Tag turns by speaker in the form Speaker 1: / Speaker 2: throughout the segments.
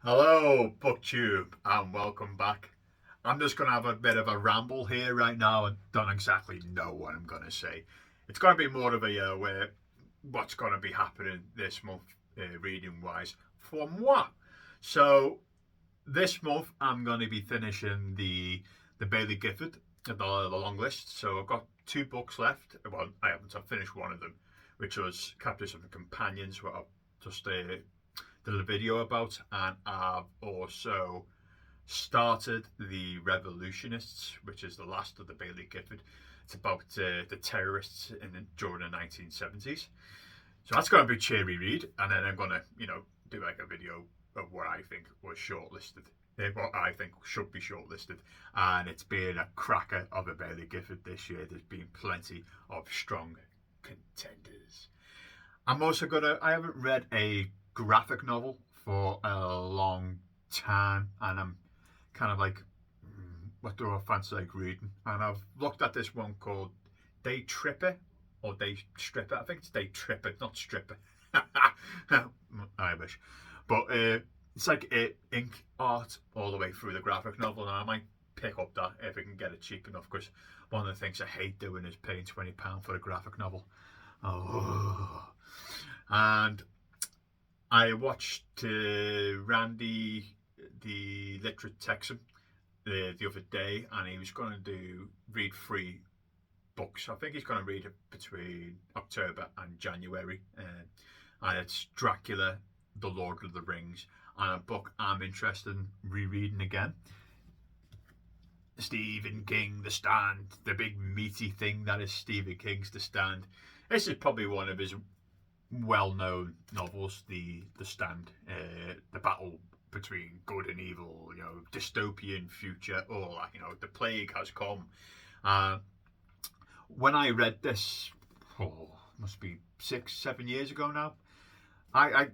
Speaker 1: Hello, Booktube, and welcome back. I'm just going to have a bit of a ramble here right now and don't exactly know what I'm going to say. It's going to be more of a where what's going to be happening this month, reading wise, for moi. So, this month I'm going to be finishing the Bailey Gifford, the long list. So, I've got two books left. Well, I haven't. I've finished one of them, which was Captives of the Companions, what I've just did a video about, and I've also started The Revolutionists, which is the last of the Bailey Gifford. It's about the terrorists during the 1970s. So that's going to be a cheery read, and then I'm going to, do like a video of what I think was shortlisted, what I think should be shortlisted, and it's been a cracker of a Bailey Gifford this year. There's been plenty of strong contenders. I haven't read a graphic novel for a long time, and I'm kind of like, what do I fancy like reading? And I've looked at this one called Day Tripper or Day Stripper. I think it's Day Tripper, not Stripper. I wish, but it's like ink art all the way through the graphic novel, and I might pick up that if I can get it cheap enough. Because one of the things I hate doing is paying £20 for a graphic novel. Oh. And I watched Randy, the literate Texan, the other day, and he was going to read 3 books. I think he's going to read it between October and January, and it's Dracula, The Lord of the Rings, and a book I'm interested in rereading again. Stephen King, The Stand, the big meaty thing that is Stephen King's The Stand. This is probably one of his well-known novels, the Stand, the battle between good and evil, dystopian future, all that, the plague has come. When I read this, must be 6-7 years ago now, I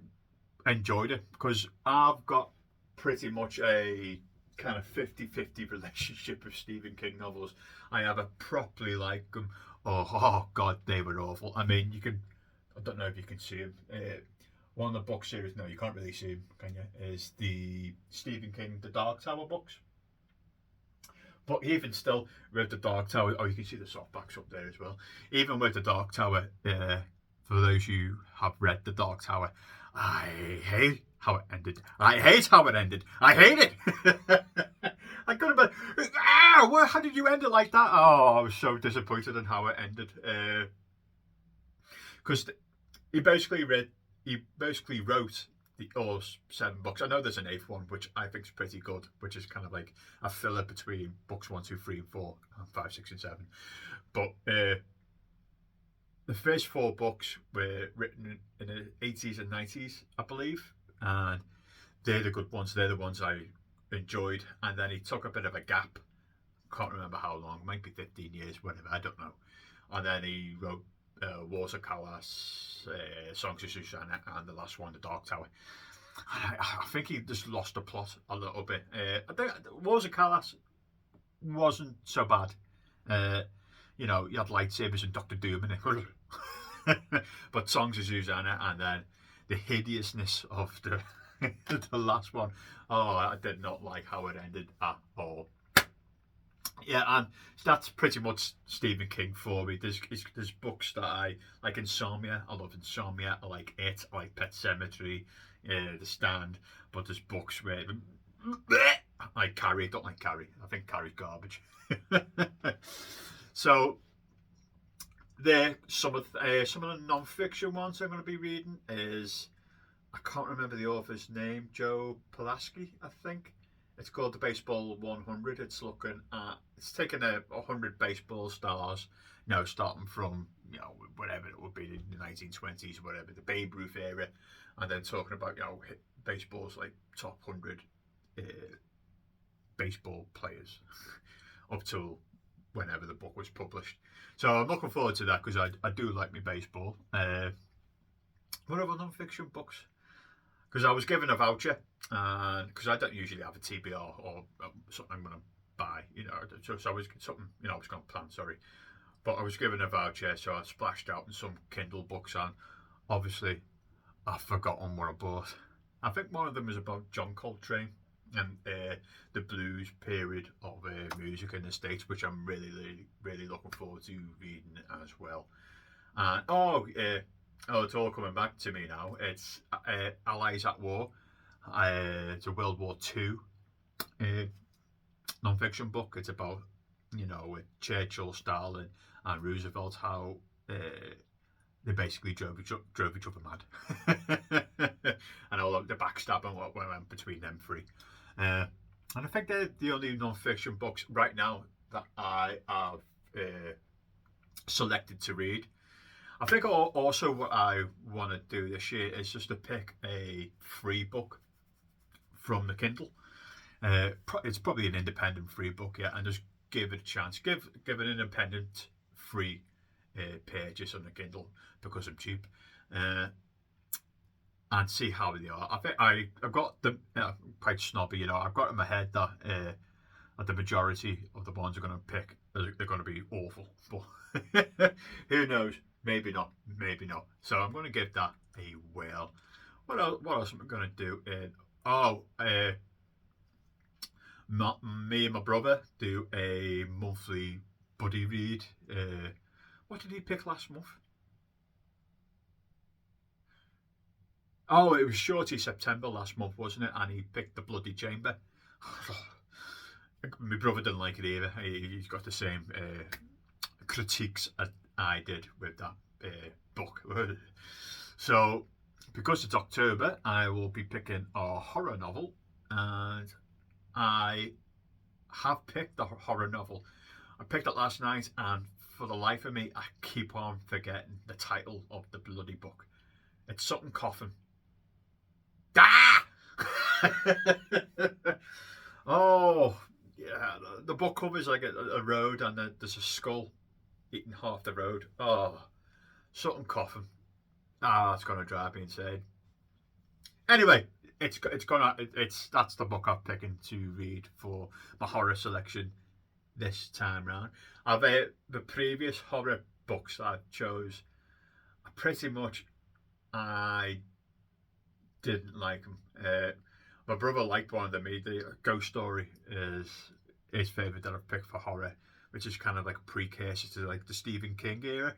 Speaker 1: enjoyed it because I've got pretty much a kind of 50-50 relationship with Stephen King novels. I either properly like them, oh god, they were awful. I mean, I don't know if you can see him. One of the book series, no, you can't really see him, can you? Is the Stephen King, The Dark Tower books. But even still, with The Dark Tower, you can see the softbacks up there as well. Even with The Dark Tower, for those who have read The Dark Tower, I hate how it ended. I hate how it ended. I hate it. I couldn't believe. How did you end it like that? Oh, I was so disappointed in how it ended. Because he basically wrote all 7 books. I know there's an 8th one, which I think is pretty good, which is kind of like a filler between books 1, 2, 3, and 4, and 5, 6, and 7. But the first 4 books were written in the 80s and 90s, I believe, and they're the good ones. They're the ones I enjoyed. And then he took a bit of a gap. Can't remember how long. It might be 15 years, whatever. I don't know. And then he wrote Wars of Callas, Songs of Susanna, and the last one, The Dark Tower. I think he just lost the plot a little bit. I think Wars of Callas wasn't so bad. You had lightsabers and Doctor Doom in it. But Songs of Susanna, and then the hideousness of the the last one. Oh, I did not like how it ended at all. Yeah, and that's pretty much Stephen King for me. There's books that I like. Insomnia, I love Insomnia. I like It. I like Pet Sematary, The Stand. But there's books where I Carrie. Don't like Carrie. I think Carrie's garbage. So some of the non-fiction ones I'm going to be reading is, I can't remember the author's name. Joe Pulaski, I think. It's called the Baseball 100. It's taking 100 baseball stars, starting from, whatever it would be, in the 1920s, whatever, the Babe Ruth era, and then talking about, baseball's like top 100 baseball players up to whenever the book was published. So I'm looking forward to that because I do like my baseball. What other non-fiction books? Because I was given a voucher, and because I don't usually have a TBR or something I'm going to buy, so I was something, I was going to plan, sorry. But I was given a voucher, so I splashed out in some Kindle books, and obviously I've forgotten what I bought. I think one of them was about John Coltrane and the blues period of music in the States, which I'm really looking forward to reading as well. And it's all coming back to me now. It's Allies at War. It's a World War II uh, non-fiction book. It's about Churchill, Stalin, and Roosevelt, how they basically drove each other mad, and all of the backstabbing what went between them three. And I think they're the only non-fiction books right now that I have selected to read. I think also what I want to do this year is just to pick a free book from the Kindle. It's probably an independent free book, yeah, and just give it a chance. Give an independent free purchase on the Kindle because I'm cheap, and see how they are. I think I've got them quite snobby, I've got in my head that the majority of the ones I'm going to pick they're going to be awful, but who knows? Maybe not. So I'm going to give that a whirl. What else am I going to do? Me and my brother do a monthly buddy read. What did he pick last month? Oh, it was Shorty September last month, wasn't it? And he picked The Bloody Chamber. My brother didn't like it either. He's got the same critiques as I did with that book. So, because it's October, I will be picking a horror novel, and I have picked the horror novel. I picked it last night, and for the life of me, I keep on forgetting the title of the bloody book. It's something Coffin. Ah! Oh, yeah. The book covers like a road, and there's a skull eating half the road. Oh, something Coffin. It's gonna drive me insane. Anyway, that's the book I'm picking to read for my horror selection this time round. The previous horror books I chose, pretty much I didn't like them. My brother liked one of them. The Ghost Story is his favourite that I've picked for horror, which is kind of like a precursor to like the Stephen King era.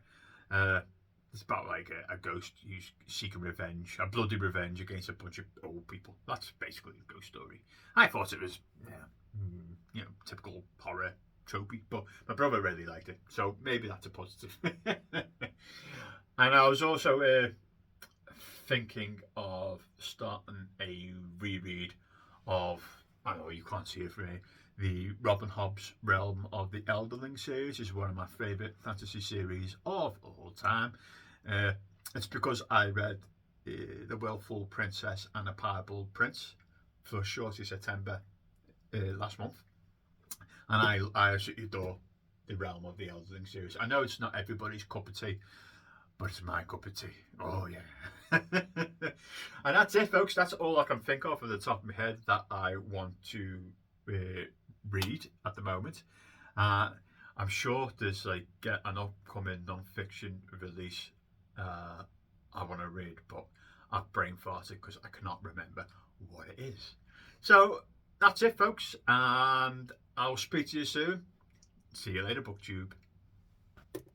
Speaker 1: It's about like a ghost who's seeking revenge, a bloody revenge against a bunch of old people. That's basically a Ghost Story. I thought it was, typical horror tropey, but my brother really liked it, so maybe that's a positive. And I was also thinking of starting a reread of, I know you can't see it for me, the Robin Hobb's Realm of the Elderling series is one of my favourite fantasy series of all time. It's because I read The Willful Princess and the Piebald Prince for Shorty September last month, and I absolutely adore the Realm of the Elderling series. I know it's not everybody's cup of tea, but it's my cup of tea. Oh yeah. And that's it, folks. That's all I can think of at the top of my head that I want to read at the moment. I'm sure there's like an upcoming non-fiction release I want to read, but I've brain farted because I cannot remember what it is. So that's it, folks, and I'll speak to you soon. See you later, Booktube.